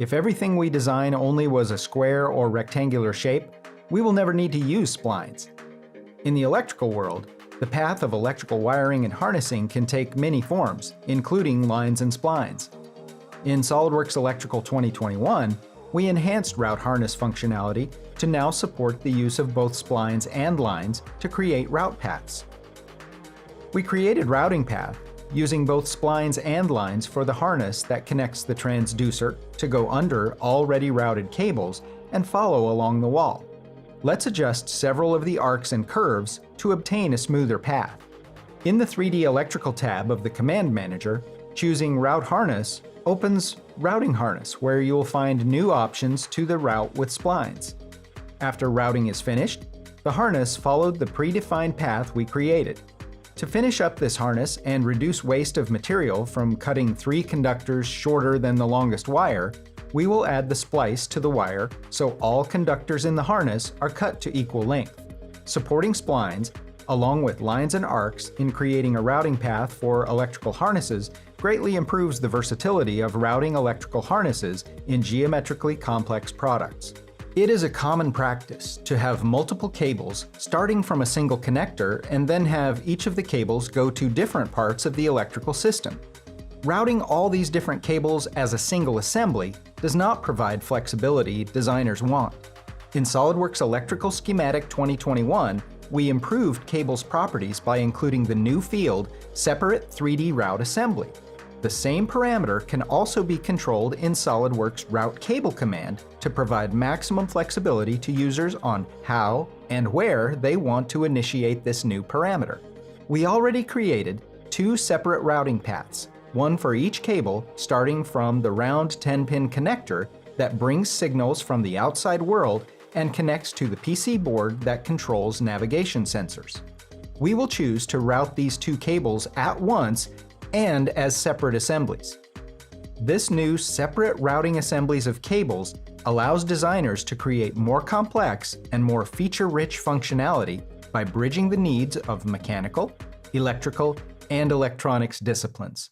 If everything we design only was a square or rectangular shape, we will never need to use splines. In the electrical world, the path of electrical wiring and harnessing can take many forms, including lines and splines. In SOLIDWORKS Electrical 2021, we enhanced route harness functionality to now support the use of both splines and lines to create route paths. We created routing path using both splines and lines for the harness that connects the transducer to go under already routed cables and follow along the wall. Let's adjust several of the arcs and curves to obtain a smoother path. In the 3D Electrical tab of the Command Manager, choosing Route Harness opens Routing Harness, where you will find new options to the route with splines. After routing is finished, the harness followed the predefined path we created. To finish up this harness and reduce waste of material from cutting 3 conductors shorter than the longest wire, we will add the splice to the wire so all conductors in the harness are cut to equal length. Supporting splines, along with lines and arcs in creating a routing path for electrical harnesses, greatly improves the versatility of routing electrical harnesses in geometrically complex products. It is a common practice to have multiple cables starting from a single connector and then have each of the cables go to different parts of the electrical system. Routing all these different cables as a single assembly does not provide flexibility designers want. In SOLIDWORKS Electrical Schematic 2021, we improved cables' properties by including the new field Separate 3D Route Assembly. The same parameter can also be controlled in SOLIDWORKS Route Cable command to provide maximum flexibility to users on how and where they want to initiate this new parameter. We already created 2 separate routing paths, one for each cable starting from the round 10-pin connector that brings signals from the outside world and connects to the PC board that controls navigation sensors. We will choose to route these 2 cables at once and as separate assemblies. This new Separate Routing Assemblies of Cables allows designers to create more complex and more feature-rich functionality by bridging the needs of mechanical, electrical, and electronics disciplines.